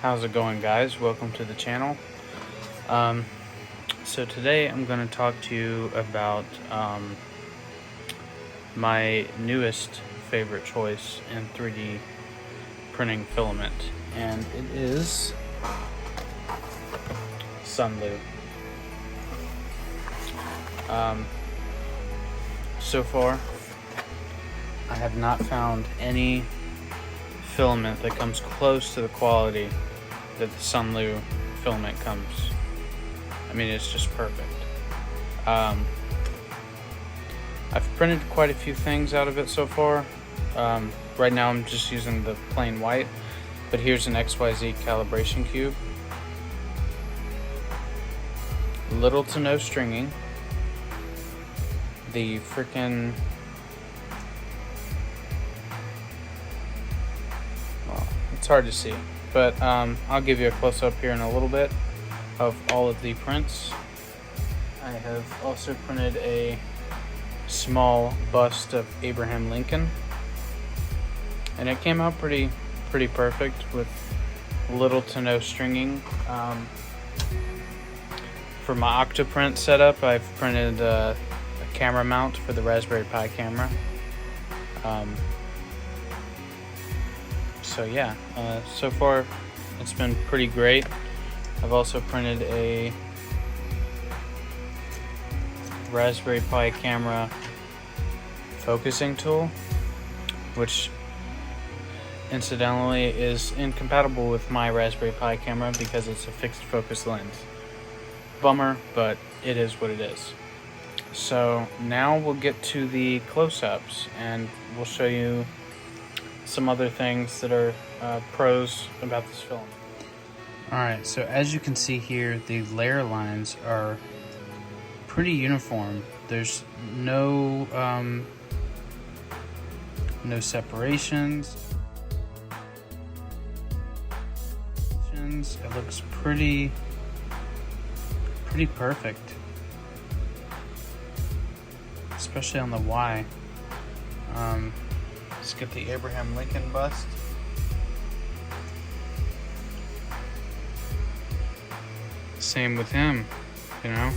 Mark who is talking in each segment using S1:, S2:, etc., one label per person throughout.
S1: How's it going, guys? Welcome to the channel. So today I'm going to talk to you about my newest favorite choice in 3D printing filament, and it is Sunlu. So far, I have not found any filament that comes close to the quality that the Sunlu filament comes. I mean, it's just perfect. I've printed quite a few things out of it so far. Right now I'm just using the plain white, but here's an XYZ calibration cube. Little to no stringing. The freaking, well, it's hard to see, but I'll give you a close-up here in a little bit of all of the prints. I have also printed a small bust of Abraham Lincoln, and it came out pretty perfect with little to no stringing. For my Octoprint setup, I've printed a camera mount for the Raspberry Pi camera. So yeah, so far it's been pretty great. I've also printed a Raspberry Pi camera focusing tool, which incidentally is incompatible with my Raspberry Pi camera because it's a fixed focus lens. Bummer, but it is what it is. So now we'll get to the close-ups, and we'll show you some other things that are pros about this film. Alright, so as you can see here, the layer lines are pretty uniform. There's no separations. It looks pretty perfect, especially on the Y. Let's get the Abraham Lincoln bust. Same with him, you know,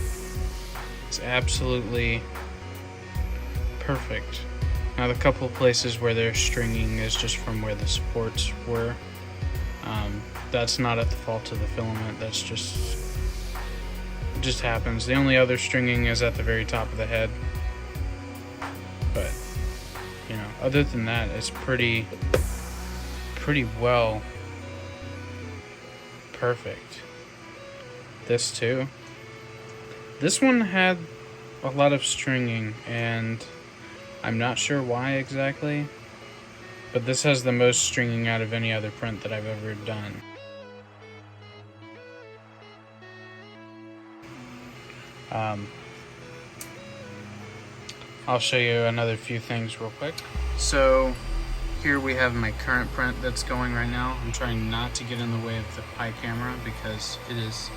S1: it's absolutely perfect. Now the couple of places where there's stringing is just from where the supports were. That's not at the fault of the filament, that's just, it just happens. The only other stringing is at the very top of the head, but you know, other than that, it's pretty well perfect. This too. This one had a lot of stringing, and I'm not sure why exactly, but this has the most stringing out of any other print that I've ever done. I'll show you another few things real quick. So here we have my current print that's going right now. I'm trying not to get in the way of the Pi camera because it is,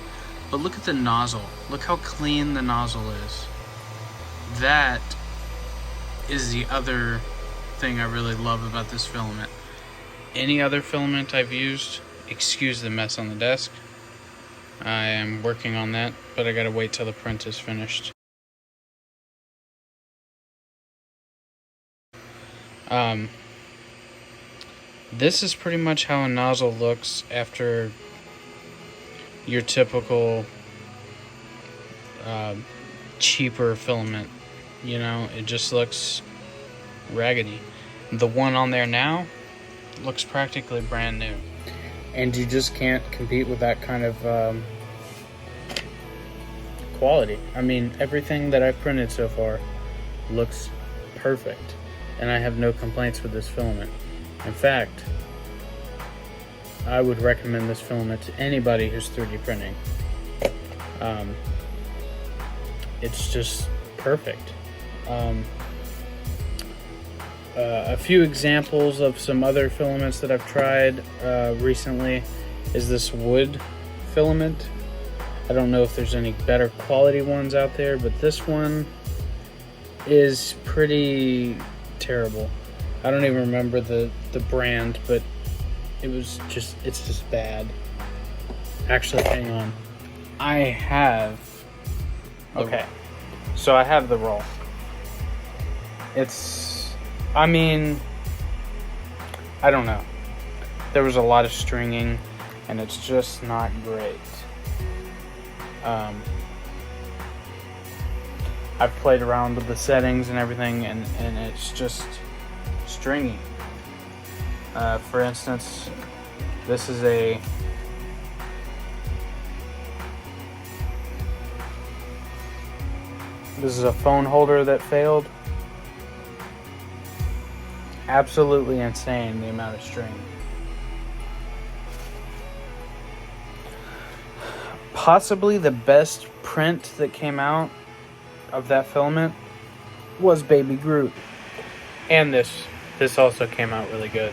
S1: but look at the nozzle. Look how clean the nozzle is. That is the other thing I really love about this filament. Any other filament I've used, excuse the mess on the desk, I am working on that, but I gotta wait till the print is finished. This is pretty much how a nozzle looks after your typical cheaper filament. You know, it just looks raggedy. The one on there now looks practically brand new, and you just can't compete with that kind of quality. I mean, everything that I've printed so far looks perfect, and I have no complaints with this filament. In fact, I would recommend this filament to anybody who's 3D printing. It's just perfect. A few examples of some other filaments that I've tried recently is this wood filament. I don't know if there's any better quality ones out there, but this one is pretty terrible. I don't even remember the brand, but it's just bad. Actually, hang on. I have... Okay. So I have the roll. It's... I mean... I don't know. There was a lot of stringing, and it's just not great. I've played around with the settings and everything, and it's just stringy. For instance, this is a phone holder that failed. Absolutely insane, the amount of string. Possibly the best print that came out of that filament was Baby Groot. And this also came out really good.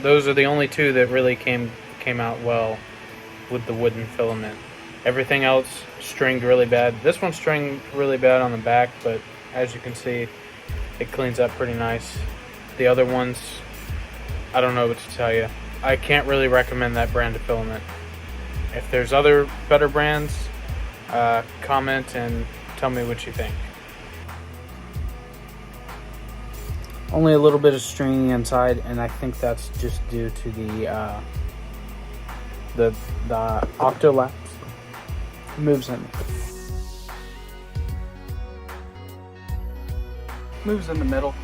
S1: Those are the only two that really came out well with the wooden filament. Everything else stringed really bad. This one stringed really bad on the back, but as you can see, it cleans up pretty nice. The other ones, I don't know what to tell you. I can't really recommend that brand of filament. If there's other better brands, comment and tell me what you think. Only a little bit of stringing inside, and I think that's just due to the octolapse moves in the middle.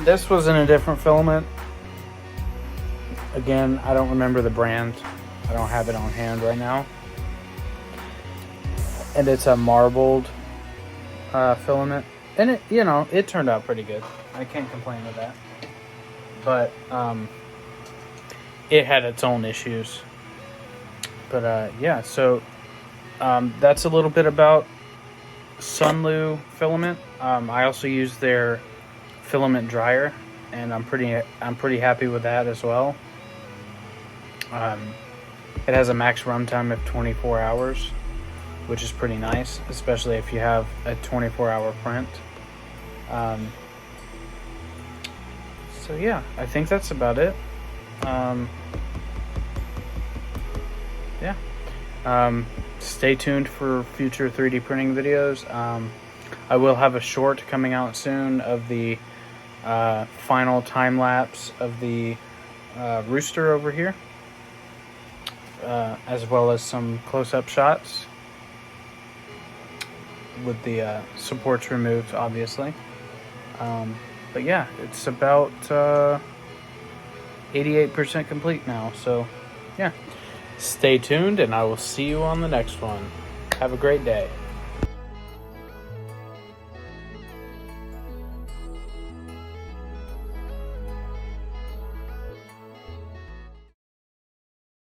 S1: This was in a different filament. Again, I don't remember the brand. I don't have it on hand right now. And it's a marbled filament. And it turned out pretty good. I can't complain with that. But it had its own issues. But yeah, so that's a little bit about Sunlu filament. I also use their filament dryer, and I'm pretty happy with that as well. It has a max runtime of 24 hours, which is pretty nice, especially if you have a 24-hour print. So yeah, I think that's about it. Stay tuned for future 3D printing videos. I will have a short coming out soon of the final time lapse of the rooster over here, as well as some close-up shots with the supports removed, obviously. But yeah, it's about 88% complete now, so yeah. Stay tuned, and I will see you on the next one. Have a great day.